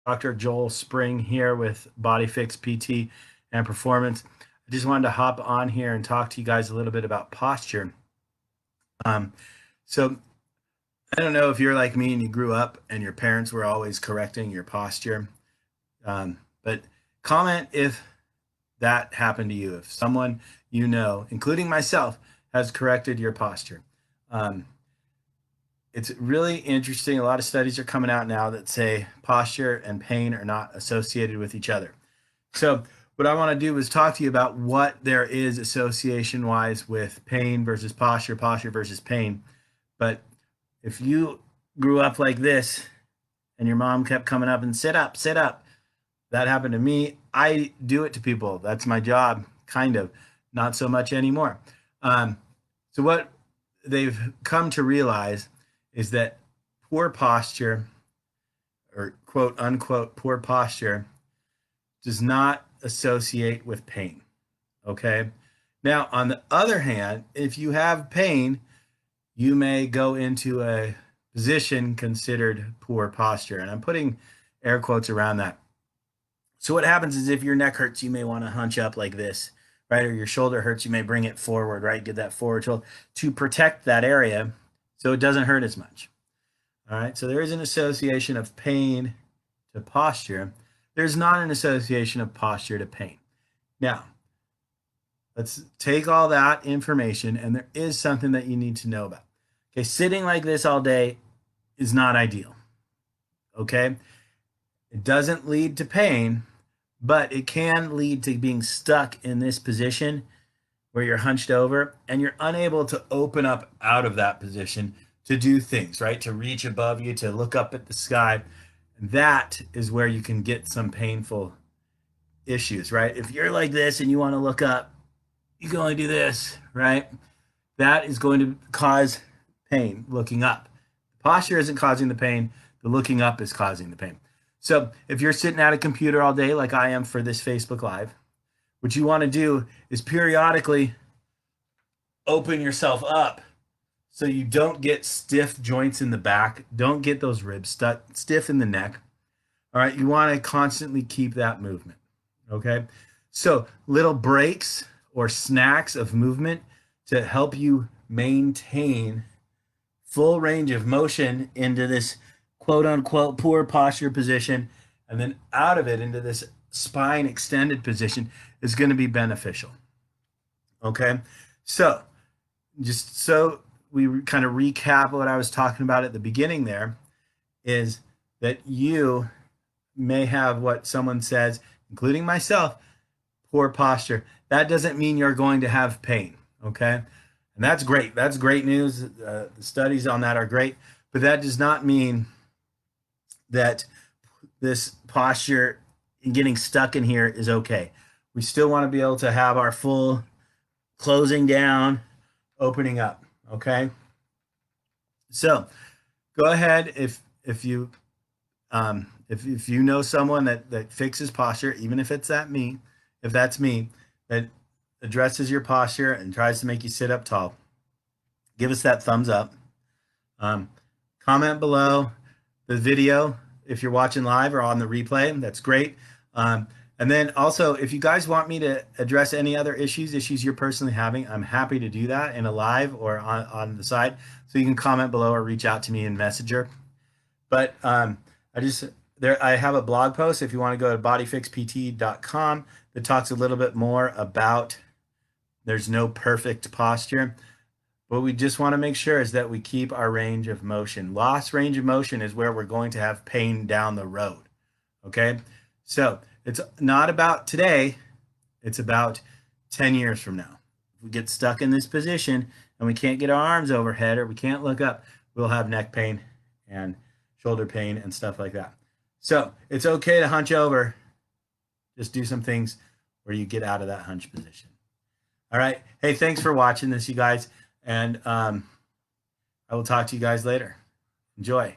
Dr. Joel Spring here with BodyFix PT and Performance. I just wanted to hop on here and talk to you guys a little bit about posture. So I don't know if you're like me and you grew up and your parents were always correcting your posture, but comment if that happened to you, if someone you know, including myself, has corrected your posture. It's really interesting. A lot of studies are coming out now that say posture and pain are not associated with each other. So what I want to do is talk to you about what there is association wise with pain versus posture, posture versus pain. But if you grew up like this and your mom kept coming up and sit up, that happened to me. I do it to people. That's my job, kind of, not so much anymore. So what they've come to realize is that poor posture, or quote unquote poor posture, does not associate with pain. Okay. Now, on the other hand, if you have pain, you may go into a position considered poor posture. And I'm putting air quotes around that. So what happens is if your neck hurts, you may want to hunch up like this, right? Or your shoulder hurts, you may bring it forward, right? Get that forward shoulder to protect that area so it doesn't hurt as much. All right. So there is an association of pain to posture. There's not an association of posture to pain. Now, let's take all that information, and there is something that you need to know about. Okay, sitting like this all day is not ideal. Okay, it doesn't lead to pain, but it can lead to being stuck in this position where you're hunched over and you're unable to open up out of that position to do things, right? To reach above you, to look up at the sky. That is where you can get some painful issues, right? If you're like this and you want to look up, you can only do this, right? That is going to cause pain looking up. The posture isn't causing the pain. The looking up is causing the pain. So if you're sitting at a computer all day like I am for this Facebook Live, what you want to do is periodically open yourself up so you don't get stiff joints in the back, don't get those ribs stuck stiff in the neck. All right, you want to constantly keep that movement. Okay, so little breaks or snacks of movement to help you maintain full range of motion into this quote unquote poor posture position, and then out of it into this spine extended position is going to be beneficial. Okay, so just so we kind of recap what I was talking about at the beginning there is that you may have what someone says, including myself, poor posture. That doesn't mean you're going to have pain. Okay, and that's great. That's great news. The studies on that are great, but that does not mean that this posture and getting stuck in here is okay. We still want to be able to have our full closing down, opening up. Okay. So go ahead if you know someone that fixes posture, even if it's that me, if that's me, that addresses your posture and tries to make you sit up tall, give us that thumbs up. Comment below the video if you're watching live or on the replay. That's great. And then also, if you guys want me to address any other issues you're personally having, I'm happy to do that in a live or on the side. So you can comment below or reach out to me in Messenger. But I have a blog post if you want to go to bodyfixpt.com that talks a little bit more about there's no perfect posture. What we just want to make sure is that we keep our range of motion. Lost range of motion is where we're going to have pain down the road. Okay? So it's not about today. It's about 10 years from now. If we get stuck in this position and we can't get our arms overhead or we can't look up, we'll have neck pain and shoulder pain and stuff like that. So it's okay to hunch over. Just do some things where you get out of that hunch position. All right. Hey, thanks for watching this, you guys. And I will talk to you guys later. Enjoy.